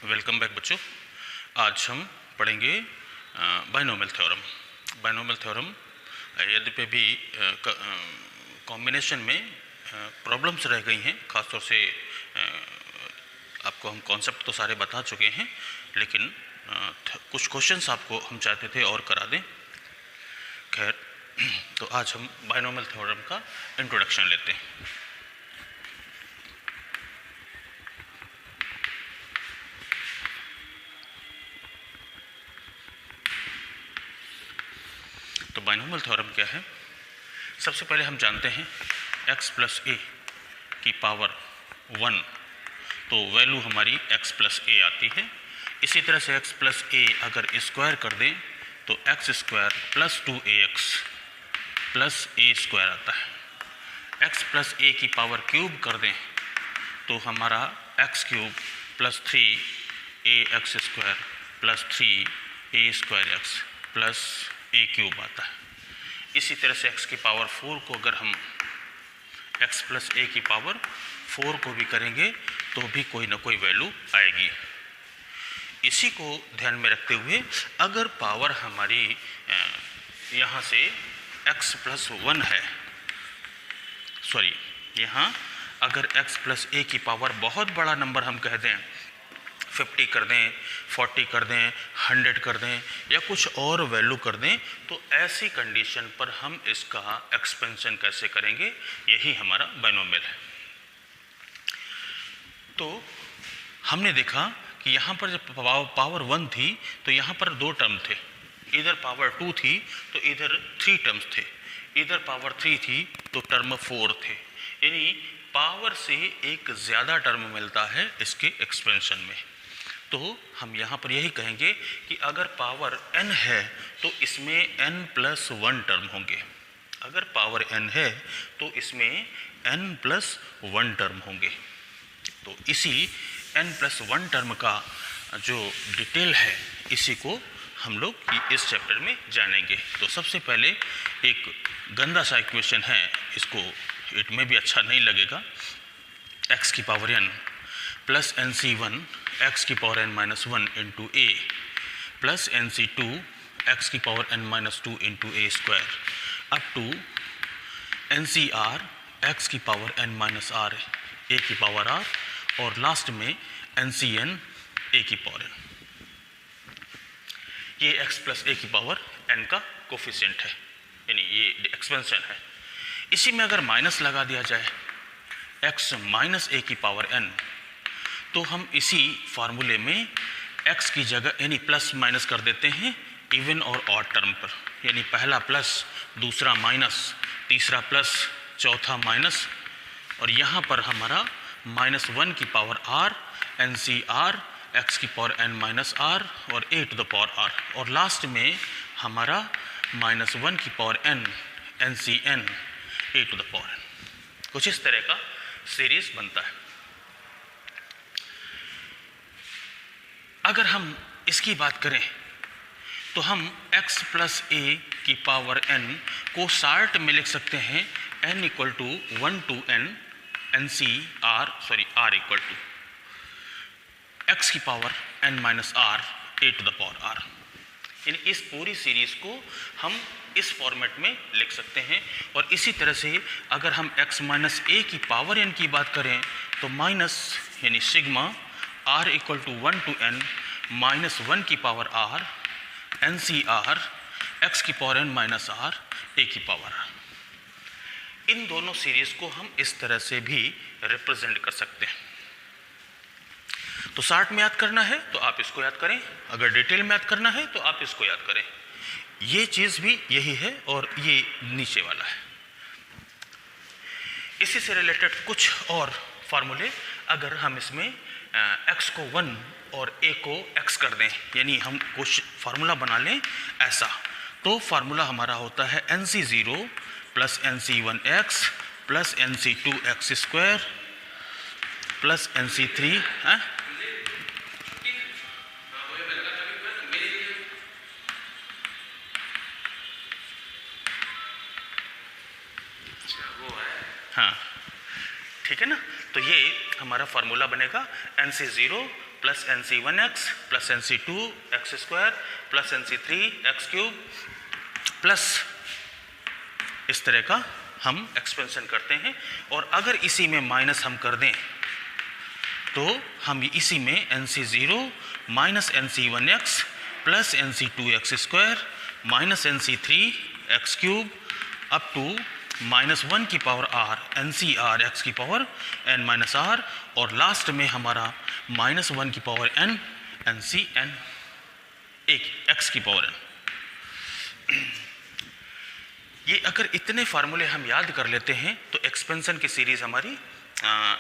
Welcome back बच्चों। आज हम पढ़ेंगे बाइनोमियल थ्योरम। बाइनोमियल थ्योरम यद्यपि भी कॉम्बिनेशन में प्रॉब्लम्स रह गई हैं, ख़ासतौर से आपको हम कॉन्सेप्ट तो सारे बता चुके हैं, लेकिन कुछ क्वेश्चंस आपको हम चाहते थे और करा दें। खैर, तो आज हम बाइनोमियल थ्योरम का इंट्रोडक्शन लेते हैं। तो बाइनोमियल थ्योरम क्या है? सबसे पहले हम जानते हैं x प्लस ए की पावर 1, तो वैल्यू हमारी x प्लस ए आती है। इसी तरह से x प्लस ए अगर स्क्वायर कर दें तो x square plus 2ax plus A square आता है। x प्लस ए की पावर क्यूब कर दें तो हमारा x cube plus 3ax square plus 3a square x plus a cube आता है। इसी तरह से x की पावर 4 को अगर हम x प्लस ए की पावर 4 को भी करेंगे तो भी कोई ना कोई वैल्यू आएगी। इसी को ध्यान में रखते हुए अगर पावर हमारी यहाँ से x प्लस 1 है, यहाँ अगर x प्लस ए की पावर बहुत बड़ा नंबर हम कह दें, 50 कर दें, 40 कर दें, 100 कर दें या कुछ और वैल्यू कर दें, तो ऐसी कंडीशन पर हम इसका एक्सपेंशन कैसे करेंगे, यही हमारा बाइनोमियल है। तो हमने देखा कि यहाँ पर जब पावर 1 थी तो यहाँ पर 2 टर्म थे, इधर पावर 2 थी तो इधर 3 टर्म्स थे, इधर पावर 3 थी तो टर्म 4 थे। यानी पावर से एक ज़्यादा टर्म मिलता है इसके एक्सपेंशन में। तो हम यहाँ पर यही कहेंगे कि अगर पावर n है तो इसमें n प्लस 1 टर्म होंगे। अगर पावर n है तो इसमें n प्लस 1 टर्म होंगे। तो इसी n प्लस 1 टर्म का जो डिटेल है, इसी को हम लोग इस चैप्टर में जानेंगे। तो सबसे पहले एक गंदा सा इक्वेशन है, इसको इसमें भी अच्छा नहीं लगेगा। x की power n plus nc1 x की power n minus 1 into a plus nc2 x की power n minus 2 into a square up to ncr x की power n minus r a की पावर r और last में ncn a की power n। ये x plus a की power n का coefficient है, यानी ये एक्सपेंशन है। इसी में अगर माइनस लगा दिया जाए x माइनस ए की पावर n, तो हम इसी फार्मूले में x की जगह यानी प्लस माइनस कर देते हैं इवन और ऑड टर्म पर, यानी पहला प्लस, दूसरा माइनस, तीसरा प्लस, चौथा माइनस, और यहाँ पर हमारा माइनस 1 की पावर r ncr x की पावर n माइनस r और a to the power r, और लास्ट में हमारा माइनस 1 की power n ncn a to the power n। कुछ इस तरह का सीरीज बनता है। अगर हम इसकी बात करें तो हम x प्लस ए की पावर n को शार्ट में लिख सकते हैं n equal to 1 to n r equal to x की power n minus r a to the power r। यानी इस पूरी सीरीज को हम इस फॉर्मेट में लिख सकते हैं। और इसी तरह से अगर हम x माइनस ए की पावर n की बात करें तो माइनस यानी sigma r equal to 1 to n minus 1 की पावर r ncr x की power n minus r a की पावर r। इन दोनों सीरीज को हम इस तरह से भी रिप्रेजेंट कर सकते हैं। तो शार्ट में याद करना है तो आप इसको याद करें, अगर डिटेल में याद करना है तो आप इसको याद करें। ये चीज़ भी यही है और ये नीचे वाला है। इसी से रिलेटेड कुछ और फार्मूले, अगर हम इसमें x को 1 और a को x कर दें, यानी हम कुछ फार्मूला बना लें ऐसा, तो फार्मूला हमारा होता है nc0 plus nc1x plus nc2x square plus nc3 है हाँ, ठीक है ना। तो ये हमारा फार्मूला बनेगा nc0 plus NC1x plus NC2x² plus NC3x³ plus इस तरह का हम एक्सपेंशन करते हैं। और अगर इसी में माइनस हम कर दें तो हम इसी में NC0 minus NC1x plus NC2x² minus NC3x³ up to -1 की पावर r NCr x की पावर n माइनस r और लास्ट में हमारा -1 की पावर n NCn x की पावर n। ये अगर इतने फार्मूले हम याद कर लेते हैं तो एक्सपेंशन की सीरीज़ हमारी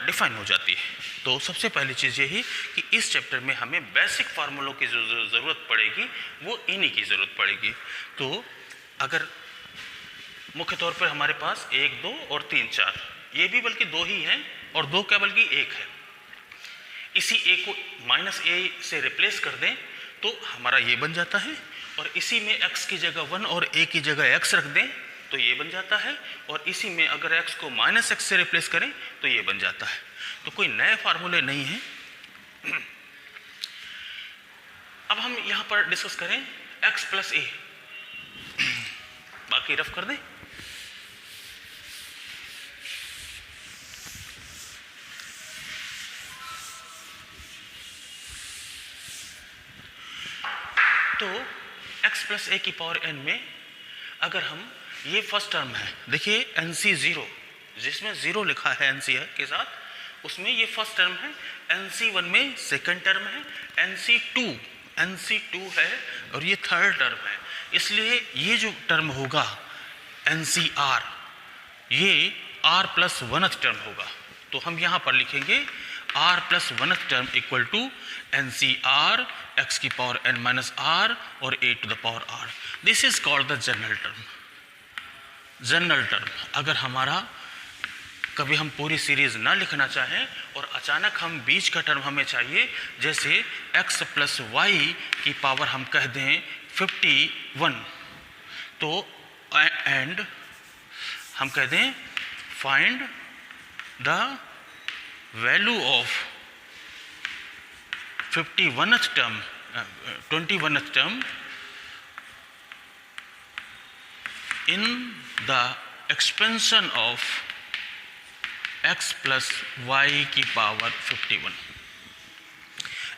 डिफाइन हो जाती है। तो सबसे पहली चीज़ ये है कि इस चैप्टर में हमें बेसिक फार्मूलों की जो ज़रूरत पड़ेगी वो इन्हीं की ज़रूरत पड़ेगी। तो अगर मुख्य तौर पर हमारे पास 1, 2 और 3, 4 ये भी बल्कि 2 ही हैं और 2 क्या बल्कि 1 है। इसी a को -a से रिप्लेस कर दें तो हमारा ये बन जाता है और इसी में x की जगह 1 और a की जगह x रख दें तो ये बन जाता है और इसी में अगर x को -x से रिप्लेस करें तो ये बन जाता है। तो कोई नए फार्मूले नहीं है। अब हम यहां पर डिस्कस करें x प्लस a, बाकी रफ कर दें। तो x प्लस a की पावर n में अगर हम ये फर्स्ट टर्म है, देखिए NC0 जिसमें 0 लिखा है NC के साथ, उसमें ये फर्स्ट टर्म है। NC1 में सेकंड टर्म है, NC2 है और ये थर्ड टर्म है। इसलिए ये जो टर्म होगा NCr ये r प्लस 1th टर्म होगा। तो हम यहाँ पर लिखेंगे r plus 1th term equal to NCr x की पावर n माइनस r और a to the power r। This is called the general term. General term अगर हमारा कभी हम पूरी सीरीज ना लिखना चाहें और अचानक हम बीच का टर्म हमें चाहिए, जैसे x प्लस y की पावर हम कह दें 51, तो एंड हम कह दें find the value of 21th term 21th term in the expansion of x plus y की power 51।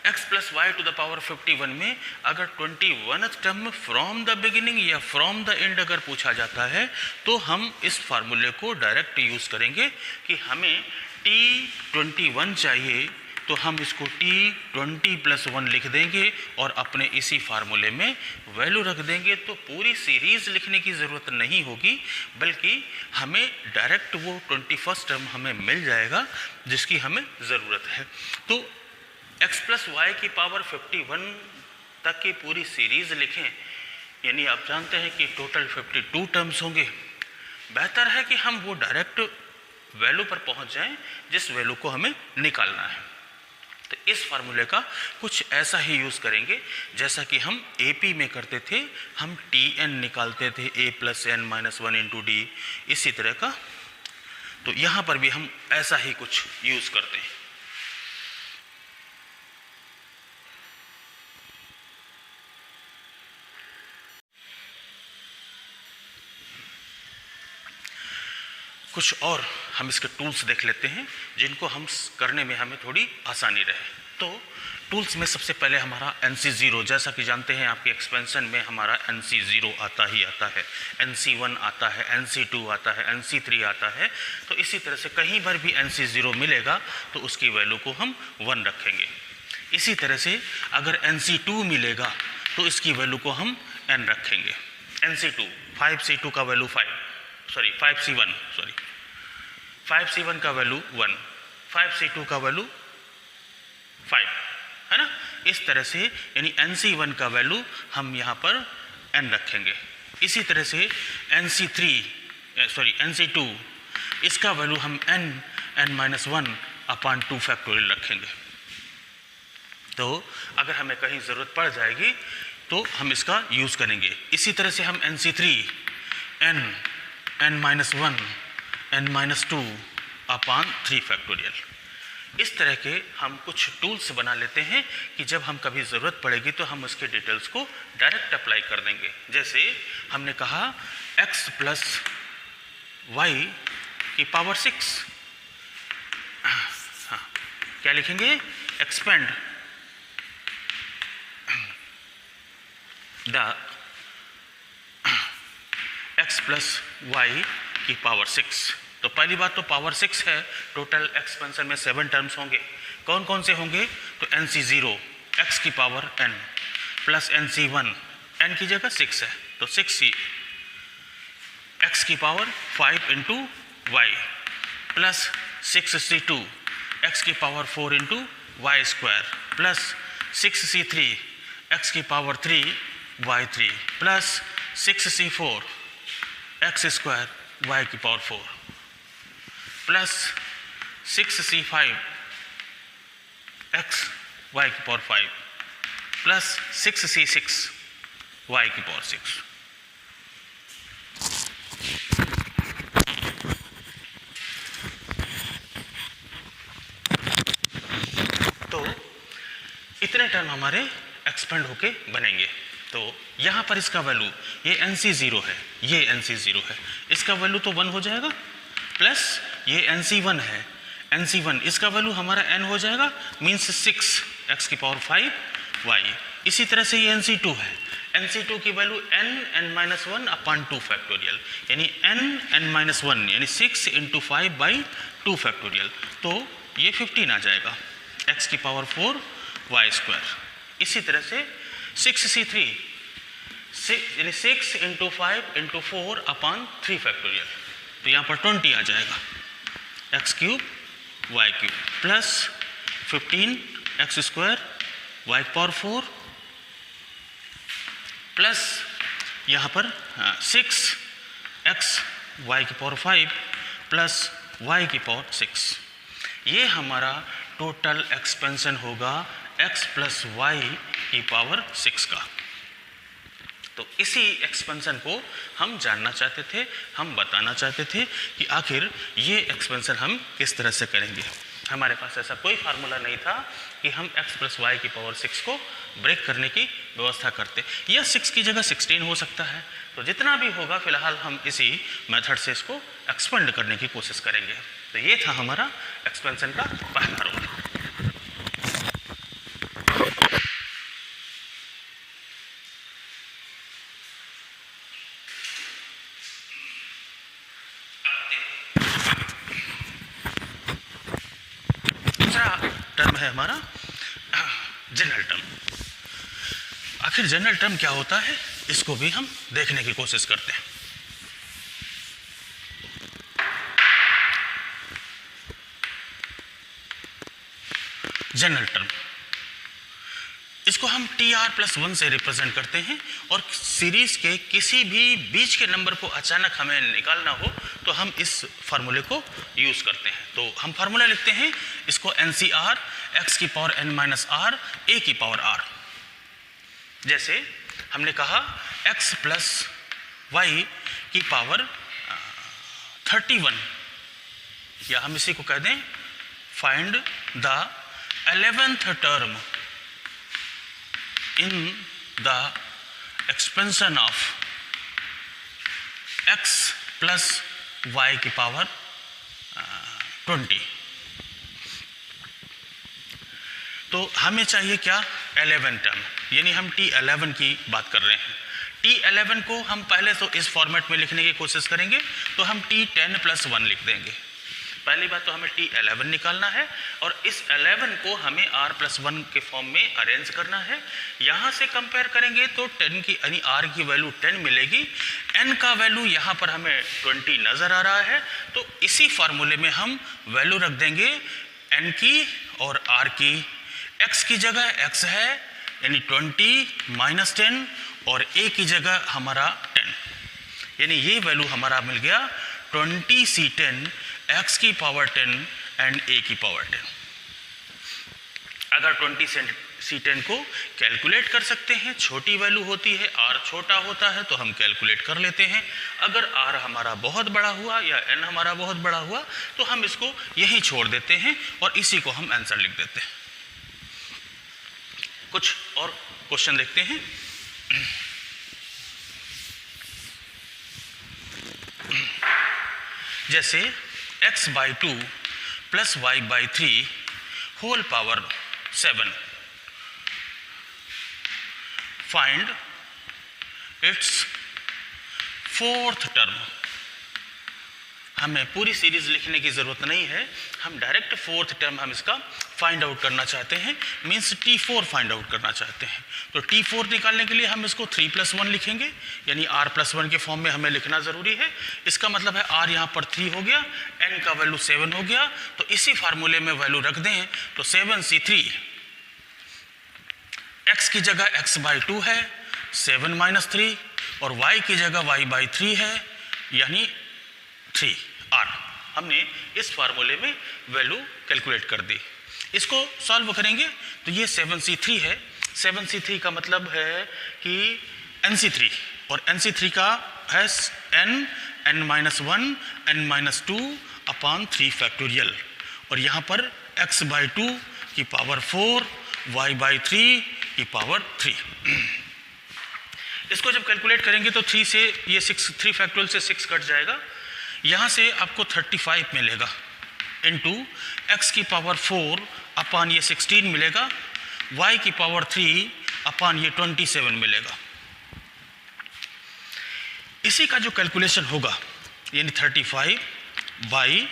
x plus y to the power 51 में अगर 21th term from the beginning या फ्रॉम द एंड अगर पूछा जाता है तो हम इस फार्मूले को डायरेक्ट यूज़ करेंगे कि हमें t21 चाहिए तो हम इसको t20 + 1 लिख देंगे और अपने इसी फार्मूले में वैल्यू रख देंगे। तो पूरी सीरीज़ लिखने की ज़रूरत नहीं होगी, बल्कि हमें डायरेक्ट वो 21st टर्म हमें मिल जाएगा जिसकी हमें ज़रूरत है। तो x + y की पावर 51 तक की पूरी सीरीज़ लिखें, यानी आप जानते हैं कि टोटल 52 टर्म्स होंगे। बेहतर है कि हम वो डायरेक्ट वैल्यू पर पहुंच जाएं जिस वैल्यू को हमें निकालना है। तो इस फार्मूले का कुछ ऐसा ही यूज़ करेंगे जैसा कि हम AP में करते थे, हम Tn निकालते थे a + n - 1 × d, इसी तरह का। तो यहाँ पर भी हम ऐसा ही कुछ यूज़ करते हैं। कुछ और हम इसके टूल्स देख लेते हैं जिनको हम करने में हमें थोड़ी आसानी रहे। तो टूल्स में सबसे पहले हमारा NC0, जैसा कि जानते हैं आपके एक्सपेंशन में हमारा NC0 आता ही आता है, NC1 आता है, NC2 आता है, NC3 आता है। तो इसी तरह से कहीं पर भी NC0 मिलेगा तो उसकी वैल्यू को हम 1 रखेंगे। इसी तरह से अगर NC2 मिलेगा तो इसकी वैल्यू को हम n रखेंगे। NC2 5C2 का वैल्यू 5C1 का वैल्यू 1, 5C2 का वैल्यू 5, है ना। इस तरह से यानी NC1 का वैल्यू हम यहाँ पर n रखेंगे। इसी तरह से NC2 इसका वैल्यू हम n-1/2 फैक्टोरियल रखेंगे। तो अगर हमें कहीं ज़रूरत पड़ जाएगी तो हम इसका यूज़ करेंगे। इसी तरह से हम NC3 n-1 n-2/3 फैक्टोरियल, इस तरह के हम कुछ टूल्स बना लेते हैं कि जब हम कभी ज़रूरत पड़ेगी तो हम उसके डिटेल्स को डायरेक्ट अप्लाई कर देंगे। जैसे हमने कहा x प्लस वाई की पावर 6, हाँ क्या लिखेंगे, expand the x plus y की पावर 6। तो पहली बात तो पावर 6 है, टोटल एक्सपेंशन में 7 टर्म्स होंगे। कौन कौन से होंगे, तो NC0 x की power n plus NC1 n की जगह 6 है तो 6c x की power 5 into y plus 6c2 x की power 4 into y square plus 6c3 x की power 3 y3 plus 6c4 x square y की power 4 plus 6c5 x y की power 5 plus 6c6 y की power 6। तो इतने term हमारे expand होके बनेंगे। तो यहाँ पर इसका वैल्यू, ये NC0 है, ये NC0 है, इसका वैल्यू तो 1 हो जाएगा, प्लस ये NC1 है, NC1 इसका वैल्यू हमारा n हो जाएगा, मीन्स 6 x की पावर 5 y। इसी तरह से ये NC2 है, NC2 की वैल्यू n(n-1) अपॉन 2 फैक्टोरियल, यानी n(n-1) यानी 6 इंटू 5 बाई 2 फैक्टोरियल, तो ये 15 आ जाएगा x की पावर 4 y स्क्वायर। इसी तरह से 6c3 यानी 6 इंटू 5 इंटू 4 अपॉन 3 फैक्टोरियल, तो यहाँ पर 20 आ जाएगा x cube y cube plus 15 x square y power 4 plus यहाँ पर 6 x y की पावर 5 प्लस y की पावर 6। ये हमारा टोटल एक्सपेंशन होगा x प्लस वाई की पावर 6 का। तो इसी एक्सपेंशन को हम जानना चाहते थे, हम बताना चाहते थे कि आखिर ये एक्सपेंशन हम किस तरह से करेंगे। हमारे पास ऐसा कोई फार्मूला नहीं था कि हम x प्लस वाई की पावर 6 को ब्रेक करने की व्यवस्था करते, या 6 की जगह 16 हो सकता है। तो जितना भी होगा फिलहाल हम इसी मेथड से इसको एक्सपेंड करने की कोशिश करेंगे। तो ये था हमारा एक्सपेंशन का पहला रूल। टर्म है हमारा जनरल टर्म। आखिर जनरल टर्म क्या होता है, इसको भी हम देखने की कोशिश करते हैं। जनरल टर्म, इसको हम TR+1 से रिप्रेजेंट करते हैं, और सीरीज के किसी भी बीच के नंबर को अचानक हमें निकालना हो तो हम इस फार्मूले को यूज करते हैं। तो हम फार्मूला लिखते हैं इसको NCR x की पावर n-r a की पावर r। जैसे हमने कहा x प्लस वाई की पावर 31, या हम इसी को कह दें find the 11th term in the expansion of x plus y की पावर 20। तो हमें चाहिए क्या, 11 टर्म, यानी हम T11 की बात कर रहे हैं। T11 को हम पहले तो इस फॉर्मेट में लिखने की कोशिश करेंगे, तो हम T10+1 लिख देंगे। पहली बात तो हमें T11 निकालना है, और इस 11 को हमें R+1 के फॉर्म में अरेंज करना है। यहाँ से कंपेयर करेंगे तो 10 की यानी R की वैल्यू 10 मिलेगी, N का वैल्यू यहाँ पर हमें 20 नज़र आ रहा है। तो इसी फार्मूले में हम वैल्यू रख देंगे N की और R की। X की जगह X है यानी 20 - 10, और A की जगह हमारा 10, यानी ये वैल्यू हमारा मिल गया 20c10 x की पावर 10 एंड a की पावर 10। अगर C10 को कैलकुलेट कर सकते हैं। छोटी वैल्यू होती है, R छोटा होता है तो हम कैलकुलेट कर लेते हैं। अगर R हमारा बहुत बड़ा हुआ या N हमारा बहुत बड़ा हुआ तो हम इसको यहीं छोड़ देते हैं और इसी को हम आंसर लिख देते हैं। कुछ और क्वेश्चन देखते हैं। जैसे x/2 + y/3 whole power 7, find its fourth term. हमें पूरी सीरीज लिखने की ज़रूरत नहीं है, हम डायरेक्ट फोर्थ टर्म हम इसका फाइंड आउट करना चाहते हैं, मीन्स T4 फाइंड आउट करना चाहते हैं। तो T4 निकालने के लिए हम इसको 3 + 1 लिखेंगे, यानी R + 1 के फॉर्म में हमें लिखना ज़रूरी है। इसका मतलब है R यहाँ पर 3 हो गया, N का वैल्यू 7 हो गया, तो इसी फार्मूले में वैल्यू रख दें तो 7C3, x की जगह x/2 है 7 - 3 और y की जगह y/3 है यानी 3R। हमने इस फार्मूले में वैल्यू कैलकुलेट कर दी। इसको सॉल्व करेंगे तो ये 7C3 है। 7C3 का मतलब है कि NC3 और NC3 का है n-1 n-2 / 3 फैक्टोरियल और यहाँ पर x/2 की पावर 4 y/3 की पावर 3। इसको जब कैलकुलेट करेंगे तो 3 से ये 3 फैक्टोरियल से 6 कट जाएगा, यहाँ से आपको 35 मिलेगा इंटू x की पावर 4 अपान ये 16 मिलेगा, y की पावर 3 अपान ये 27 मिलेगा। इसी का जो कैलकुलेशन होगा यानी 35 बाई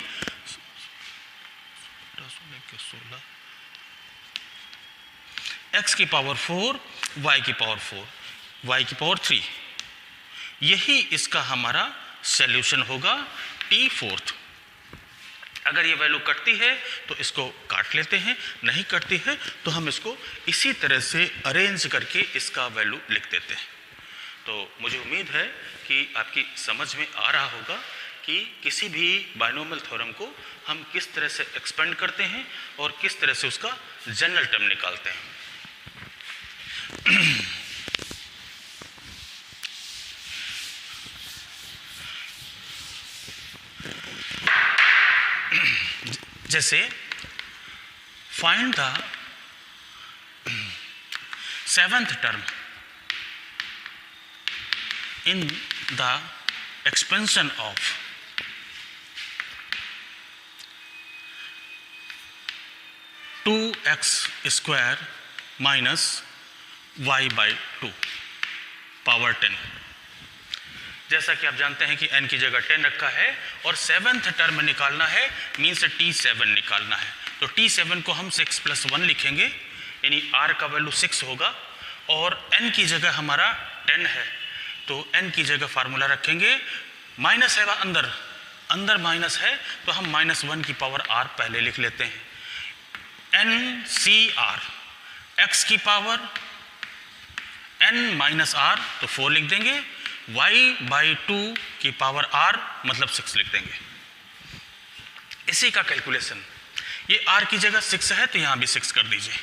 16 x की पावर 4 y की पावर 4 y की पावर 3, यही इसका हमारा सॉल्यूशन होगा T4। अगर ये वैल्यू कटती है तो इसको काट लेते हैं, नहीं कटती है तो हम इसको इसी तरह से अरेंज करके इसका वैल्यू लिख देते हैं। तो मुझे उम्मीद है कि आपकी समझ में आ रहा होगा कि किसी भी बाइनोमियल थ्योरम को हम किस तरह से एक्सपेंड करते हैं और किस तरह से उसका जनरल टर्म निकालते हैं। जैसे find the 7th term in the expansion of (2x² - y/2 power 10। जैसा कि आप जानते हैं कि n की जगह 10 रखा है और 7th टर्म निकालना है, मीन्स T7 निकालना है। तो T7 को हम 6 + 1 लिखेंगे, यानी R का वैल्यू 6 होगा और n की जगह हमारा 10 है तो n की जगह फार्मूला रखेंगे, माइनस है अंदर, अंदर माइनस है तो हम -1 की पावर R पहले लिख लेते हैं। NCR, x की पावर n - R तो 4 लिख देंगे, y/2 की पावर R मतलब 6 लिख देंगे। इसी का कैलकुलेशन, ये R की जगह 6 है तो यहाँ भी 6 कर दीजिए।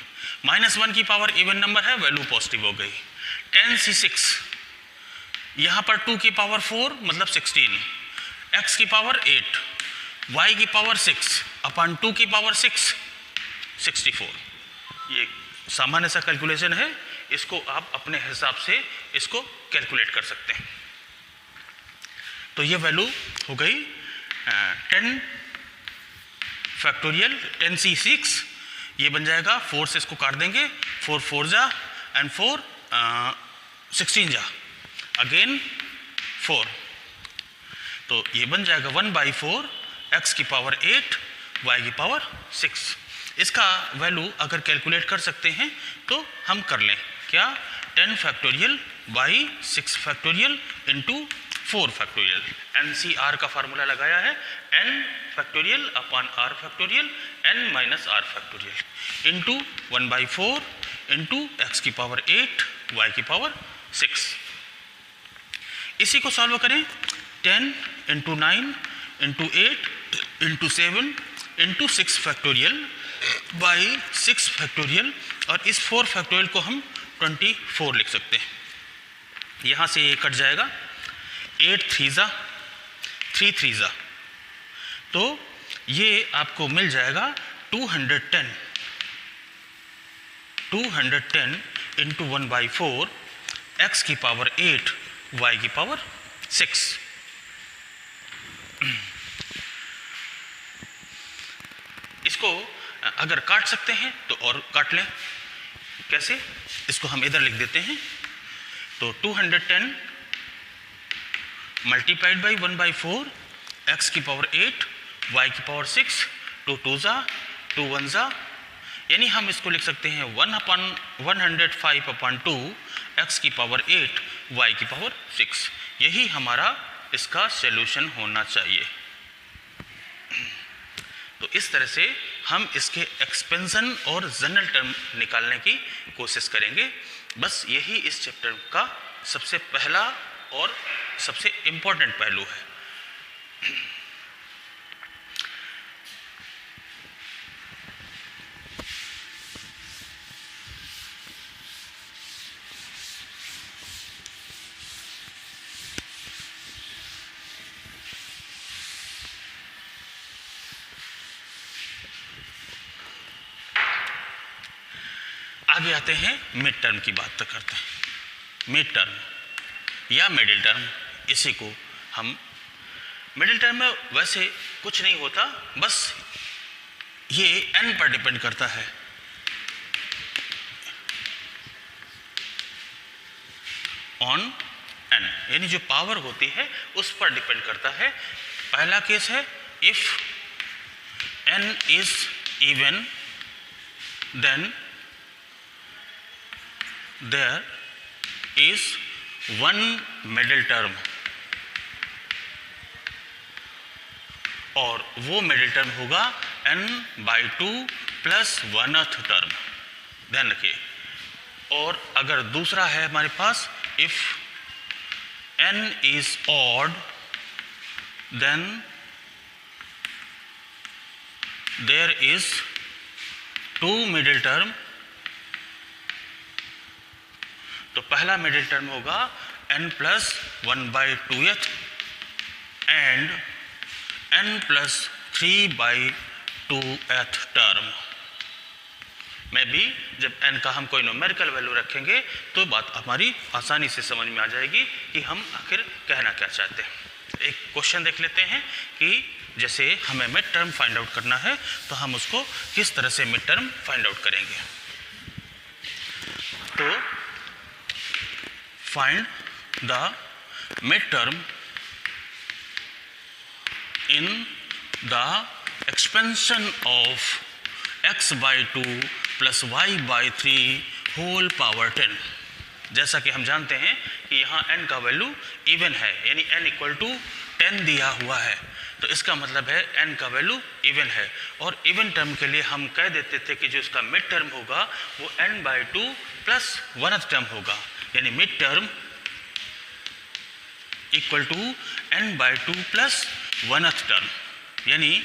-1 की पावर इवन नंबर है, वैल्यू पॉजिटिव हो गई। 10C6, यहाँ पर 2 की पावर 4 मतलब 16, x की पावर 8, y की पावर 6 अपान 2 की पावर 6 64। ये सामान्य सा कैलकुलेशन है, इसको आप अपने हिसाब से इसको कैलकुलेट कर सकते हैं। तो ये वैल्यू हो गई 10 फैक्टोरियल 10C6, ये बन जाएगा 4 से इसको काट देंगे, 4 4 जा एंड 4 16 जा अगेन 4, तो ये बन जाएगा 1/4 x की पावर 8 y की पावर 6। इसका वैल्यू अगर कैलकुलेट कर सकते हैं तो हम कर लें क्या, 10 factorial by 6 factorial into 4 factorial. NCR का फार्मूला लगाया है, n फैक्टोरियल अपान r factorial n - r factorial into 1/4 into x की पावर 8 y की पावर 6। इसी को सॉल्व करें, 10 into 9 into 8 into 7 into 6 factorial by 6 factorial और इस 4 फैक्टोरियल को हम 24 लिख सकते हैं। यहाँ से ये कट जाएगा, 8 3 3 3 तो ये आपको मिल जाएगा 210 इंटू 1/4 x की पावर 8 y की पावर 6। इसको अगर काट सकते हैं तो और काट लें। कैसे? इसको हम इधर लिख देते हैं। तो 210 मल्टीप्लाइड बाई 1/4 x की पावर 8 y की पावर 6, 2 2 2 1 यानी हम इसको लिख सकते हैं 105/2 x की पावर 8 y की पावर 6। यही हमारा इसका सॉल्यूशन होना चाहिए। तो इस तरह से हम इसके एक्सपेंशन और जनरल टर्म निकालने की कोशिश करेंगे। बस यही इस चैप्टर का सबसे पहला और सबसे इम्पोर्टेंट पहलू है। आगे आते हैं मिड टर्म की बात तो करते हैं। मिड टर्म या मिडिल टर्म, इसी को हम मिडिल टर्म में वैसे कुछ नहीं होता, बस ये n पर डिपेंड करता है। ऑन n यानी जो पावर होती है उस पर डिपेंड करता है। पहला केस है if n is even then there is one middle term और वो मिडिल टर्म होगा n/2 प्लस 1th टर्म, ध्यान रखिए। और अगर दूसरा है हमारे पास if n is odd then there is 2 middle term। तो पहला मिडिल टर्म होगा n plus 1/2th and n plus 3/2th term में भी जब n का हम कोई न्यूमेरिकल वैल्यू रखेंगे तो बात हमारी आसानी से समझ में आ जाएगी कि हम आखिर कहना क्या चाहते हैं। एक क्वेश्चन देख लेते हैं कि जैसे हमें मिड टर्म फाइंड आउट करना है तो हम उसको किस तरह से मिड टर्म फाइंड आउट करेंगे। तो find the midterm in the expansion of x/2 plus y/3 whole power 10। जैसा कि हम जानते हैं कि यहाँ n का वैल्यू इवन है, यानी n इक्वल टू 10 दिया हुआ है, तो इसका मतलब है n का वैल्यू इवन है। और इवन टर्म के लिए हम कह देते थे कि जो इसका मिड टर्म होगा वो n/2 प्लस 1th टर्म होगा, यानी mid term equal to n/2 plus 1th term, यानी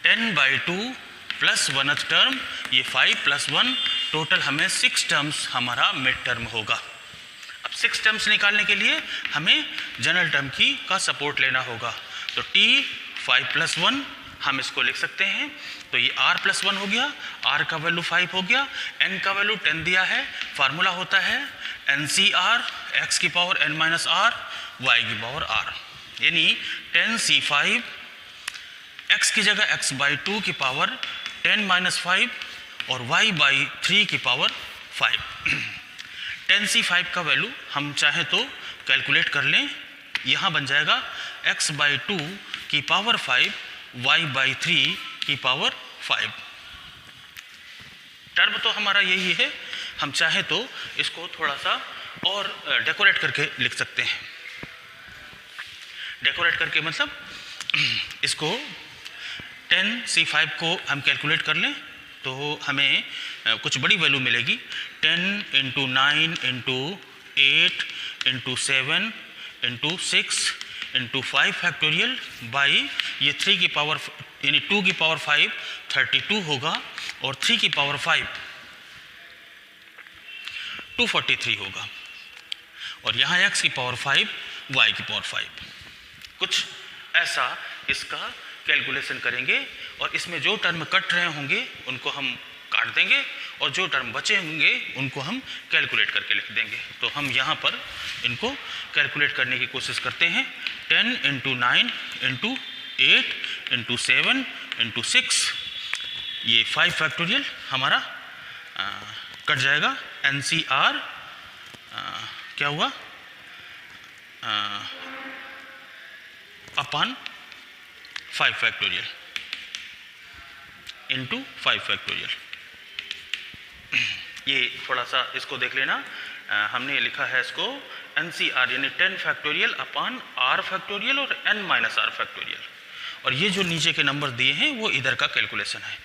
10/2 प्लस 1th टर्म, ये 5 प्लस 1 टोटल हमें 6 टर्म्स हमारा मिड टर्म होगा। अब 6 टर्म्स निकालने के लिए हमें जनरल टर्म की का सपोर्ट लेना होगा। तो t 5 प्लस 1 हम इसको लिख सकते हैं, तो ये r प्लस 1 हो गया, r का वैल्यू 5 हो गया, n का वैल्यू 10 दिया है, फार्मूला होता है NCR x की power n minus r y की पावर r, यानी 10C5 x की जगह x/2 की पावर 10 माइनस 5 और y/3 की पावर 5। 10C5 का वैल्यू हम चाहें तो कैलकुलेट कर लें, यहाँ बन जाएगा x/2 की पावर 5 y/3 की पावर 5। टर्म तो हमारा यही है, हम चाहे तो इसको थोड़ा सा और डेकोरेट करके लिख सकते हैं। डेकोरेट करके मतलब इसको 10C5 को हम कैलकुलेट कर लें तो हमें कुछ बड़ी वैल्यू मिलेगी। 10 into 9 into 8 into 7 into 6 into 5 factorial by ये 3 की पावर यानी 2 की पावर 5 32 होगा और 3 की पावर 5 243 होगा, और यहाँ x की पावर 5 y की पावर 5। कुछ ऐसा इसका कैलकुलेशन करेंगे, और इसमें जो टर्म कट रहे होंगे उनको हम काट देंगे, और जो टर्म बचे होंगे उनको हम कैलकुलेट करके लिख देंगे। तो हम यहाँ पर इनको कैलकुलेट करने की कोशिश करते हैं। 10 × 9 × 8 × 7 × 6, ये 5 फैक्टोरियल हमारा कट जाएगा। NCR क्या हुआ अपॉन 5 फैक्टोरियल इंटू 5 फैक्टोरियल। ये थोड़ा सा इसको देख लेना, हमने लिखा है इसको NCR यानी 10 फैक्टोरियल अपॉन R फैक्टोरियल और n-r फैक्टोरियल, और ये जो नीचे के नंबर दिए हैं वो इधर का कैलकुलेशन है।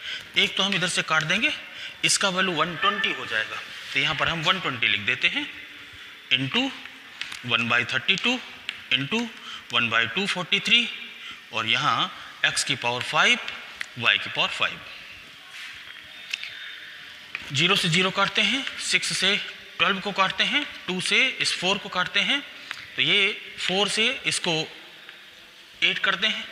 एक तो हम इधर से काट देंगे, इसका वैल्यू 120 हो जाएगा, तो यहाँ पर हम 120 लिख देते हैं, इंटू 1/32 इंटू 1/243, और यहाँ x की पावर 5 y की पावर 5। 0 से 0 काटते हैं, 6 से 12 को काटते हैं, 2 से इस 4 को काटते हैं, तो ये 4 से इसको 8 करते हैं,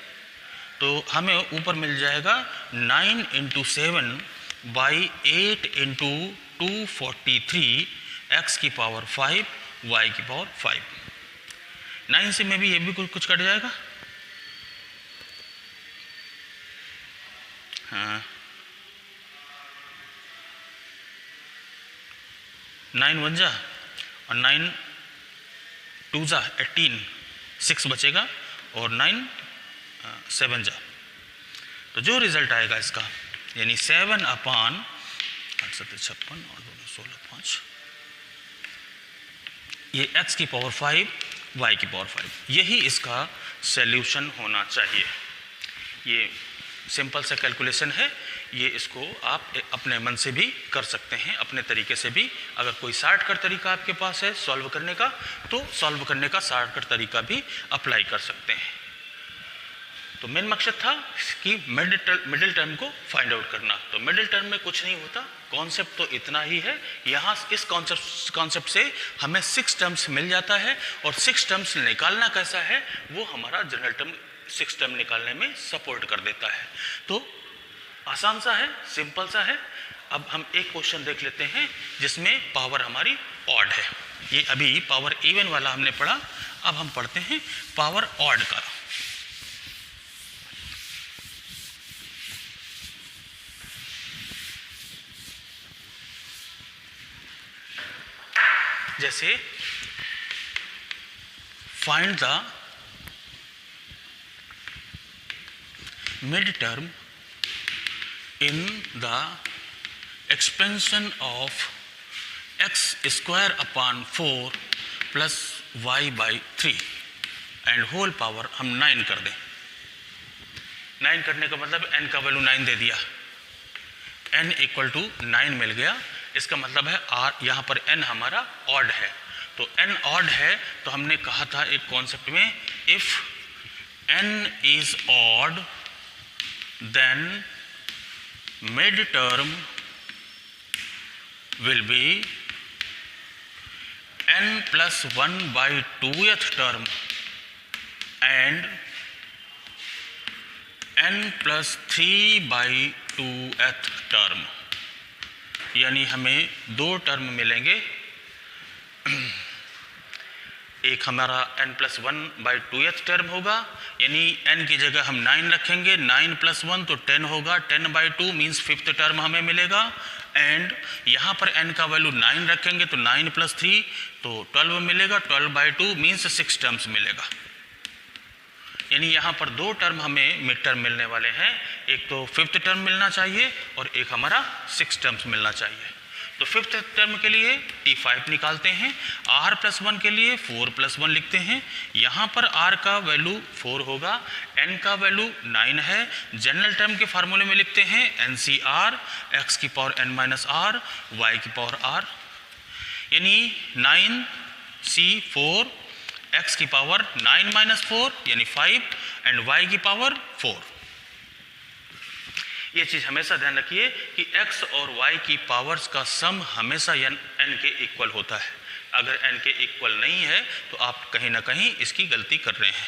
तो हमें ऊपर मिल जाएगा 9 × 7/8 × 243 x की पावर 5 y की पावर 5। 9 से में भी ये भी कुछ कट जाएगा, हाँ 9 1 जा और 9 2 जा 18, 6 बचेगा और 9 7 जा, तो जो रिजल्ट आएगा इसका यानी 7 अपॉन 56 और 16 5, ये x की पावर 5 y की पावर 5, यही इसका सॉल्यूशन होना चाहिए। ये सिंपल सा कैलकुलेशन है, ये इसको आप अपने मन से भी कर सकते हैं, अपने तरीके से भी। अगर कोई शॉर्टकट तरीका आपके पास है सॉल्व करने का, तो सॉल्व करने का शॉर्टकट तरीका भी अप्लाई कर सकते हैं। तो मेन मकसद था कि मिडिल टर्म को फाइंड आउट करना। तो मिडिल टर्म में कुछ नहीं होता, कॉन्सेप्ट तो इतना ही है। यहाँ इस कॉन्सेप्ट से हमें 6 टर्म्स मिल जाता है, और 6 टर्म्स निकालना कैसा है वो हमारा जनरल टर्म 6 टर्म निकालने में सपोर्ट कर देता है। तो आसान सा है, सिंपल सा है। अब हम एक क्वेश्चन देख लेते हैं जिसमें पावर हमारी ऑड है। ये अभी पावर इवन वाला हमने पढ़ा, अब हम पढ़ते हैं पावर ऑड का। जैसे find the mid term in the expansion of x square upon 4 plus y/3 and whole power हम 9 कर दें। 9 करने का मतलब n का वैल्यू 9 दे दिया, n = 9 मिल गया। इसका मतलब है r यहाँ पर n हमारा ऑड है, तो n ऑड है तो हमने कहा था एक कॉन्सेप्ट में, if n is odd then mid term will be n plus 1/2th term and n plus 3/2th term, यानी हमें 2 टर्म मिलेंगे। एक हमारा n plus 1/2th टर्म होगा, यानी n की जगह हम 9 रखेंगे, 9 + 1 तो 10 होगा, 10/2 मीन्स 5th टर्म हमें मिलेगा। एंड यहाँ पर n का वैल्यू 9 रखेंगे तो 9 + 3 तो 12 मिलेगा, 12/2 मीन्स 6 टर्म्स मिलेगा। यानी यहाँ पर 2 टर्म हमें मिड टर्म मिलने वाले हैं, एक तो 5th टर्म मिलना चाहिए और एक हमारा 6 टर्म्स मिलना चाहिए। तो 5th टर्म के लिए T5 निकालते हैं, r + 1 के लिए 4 + 1 लिखते हैं। यहाँ पर r का वैल्यू 4 होगा, n का वैल्यू 9 है। जनरल टर्म के फार्मूले में लिखते हैं NCR x की पावर n-r y की पावर r, यानी 9C4 x की पावर 9 - 4 यानी 5 एंड y की पावर 4। ये चीज़ हमेशा ध्यान रखिए कि x और y की पावर्स का सम हमेशा n के इक्वल होता है। अगर n के इक्वल नहीं है तो आप कहीं ना कहीं इसकी गलती कर रहे हैं।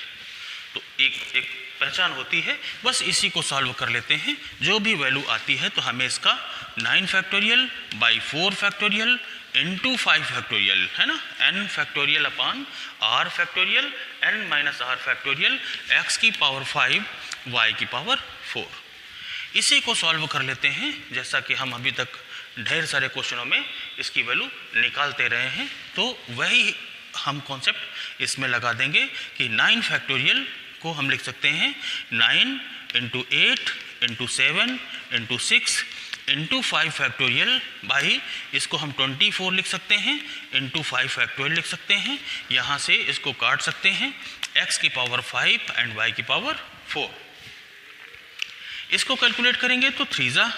तो एक पहचान होती है, बस इसी को सॉल्व कर लेते हैं। जो भी वैल्यू आती है तो हमें इसका 9 factorial by 4 factorial into 5 factorial, है ना, n factorial upon r factorial n minus r factorial x की पावर 5 y की पावर 4, इसी को सॉल्व कर लेते हैं। जैसा कि हम अभी तक ढेर सारे क्वेश्चनों में इसकी वैल्यू निकालते रहे हैं, तो वही हम कॉन्सेप्ट इसमें लगा देंगे कि 9 फैक्टोरियल को हम लिख सकते हैं 9 into 8 into 7 into 6 into 5 factorial by, इसको हम 24 लिख सकते हैं, इंटू 5 फैक्टोरियल लिख सकते हैं। यहाँ से इसको काट सकते हैं, x की पावर 5 एंड y की पावर 4। इसको कैलकुलेट करेंगे तो 3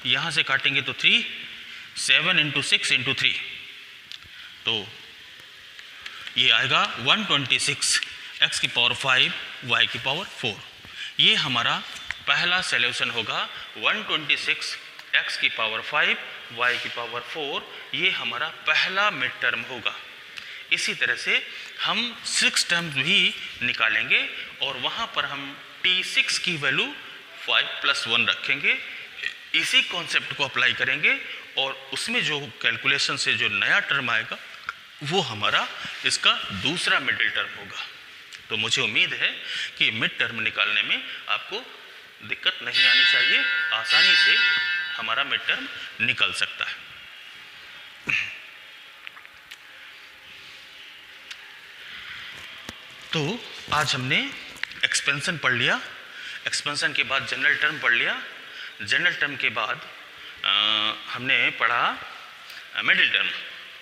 यहाँ से काटेंगे तो 3, 7 इंटू 6 इंटू 3, तो ये आएगा 126 x की पावर 5 y की पावर 4। ये हमारा पहला सॉल्यूशन होगा। 126 x की पावर 5 y की पावर 4, ये हमारा पहला मिड टर्म होगा। इसी तरह से हम 6 टर्म भी निकालेंगे और वहाँ पर हम t6 की वैल्यू 5+1 रखेंगे। इसी कॉन्सेप्ट को अप्लाई करेंगे और उसमें जो कैलकुलेशन से जो नया टर्म आएगा वो हमारा इसका दूसरा मिडिल टर्म होगा। तो मुझे उम्मीद है कि मिड टर्म निकालने में आपको दिक्कत नहीं आनी चाहिए, आसानी से हमारा मिड टर्म निकल सकता है। तो आज हमने एक्सपेंशन पढ़ लिया, एक्सपेंशन के बाद जनरल टर्म पढ़ लिया, जनरल टर्म के बाद हमने पढ़ा मिडिल टर्म।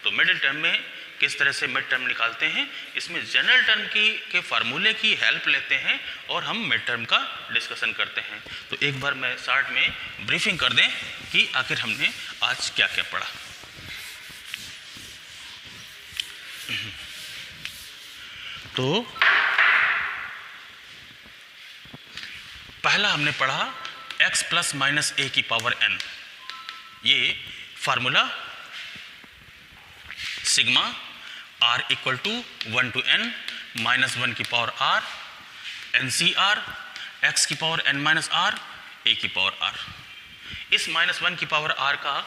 तो मिडिल टर्म में किस तरह से मिड टर्म निकालते हैं, इसमें जनरल टर्म के फार्मूले की हेल्प लेते हैं और हम मिड टर्म का डिस्कशन करते हैं। तो एक बार मैं शॉर्ट में ब्रीफिंग कर दें कि आखिर हमने आज क्या क्या पढ़ा। तो पहला हमने पढ़ा x प्लस माइनस a की पावर n, ये formula sigma r equal to 1 to n minus 1 की पावर r NCR x की power n minus r a की पावर r। इस माइनस 1 की पावर r का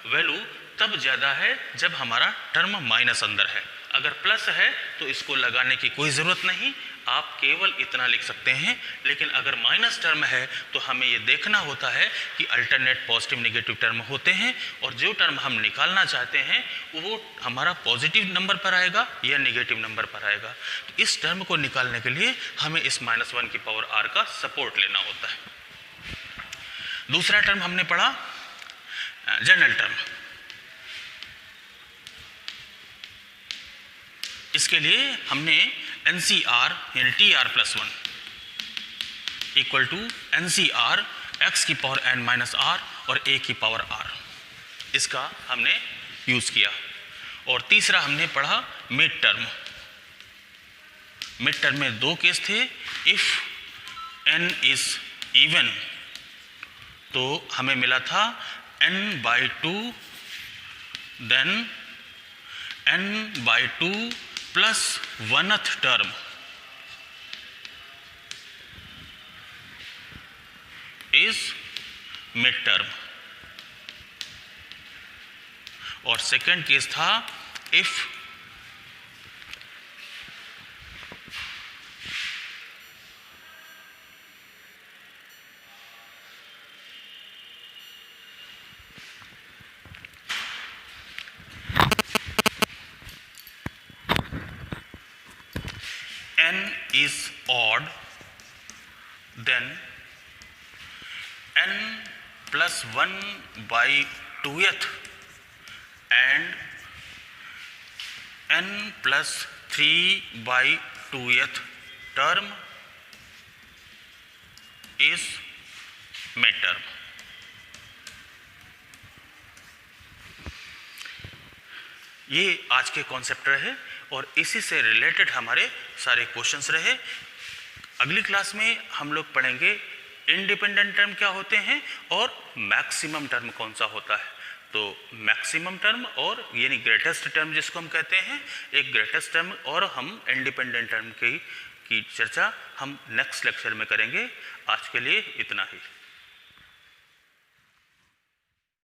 वैल्यू तब ज़्यादा है जब हमारा टर्म माइनस अंदर है। अगर प्लस है तो इसको लगाने की कोई ज़रूरत नहीं, आप केवल इतना लिख सकते हैं। लेकिन अगर माइनस टर्म है तो हमें ये देखना होता है कि अल्टरनेट पॉजिटिव नेगेटिव टर्म होते हैं और जो टर्म हम निकालना चाहते हैं वो हमारा पॉजिटिव नंबर पर आएगा या नेगेटिव नंबर पर आएगा। तो इस टर्म को निकालने के लिए हमें इस माइनस 1 की पावर r का सपोर्ट लेना होता है। दूसरा टर्म हमने पढ़ा जनरल टर्म। इसके लिए हमने NCR यानी TR+1 equal to NCR x की पावर n माइनस r और a की पावर r, इसका हमने यूज़ किया। और तीसरा हमने पढ़ा मिड टर्म। मिड टर्म में 2 केस थे। इफ़ n इज इवन तो हमें मिला था n/2 then n/2 plus 1th term is mid term. और सेकेंड केस था if n is odd then n plus 1/2th and n plus 3/2th term is mid-term। ये आज के कॉन्सेप्ट रहे और इसी से रिलेटेड हमारे सारे क्वेश्चंस रहे। अगली क्लास में हम लोग पढ़ेंगे इंडिपेंडेंट टर्म क्या होते हैं और मैक्सिमम टर्म कौन सा होता है। तो मैक्सिमम टर्म और यानी ग्रेटेस्ट टर्म जिसको हम कहते हैं, एक ग्रेटेस्ट टर्म और हम इंडिपेंडेंट टर्म की चर्चा हम नेक्स्ट लेक्चर में करेंगे। आज के लिए इतना ही।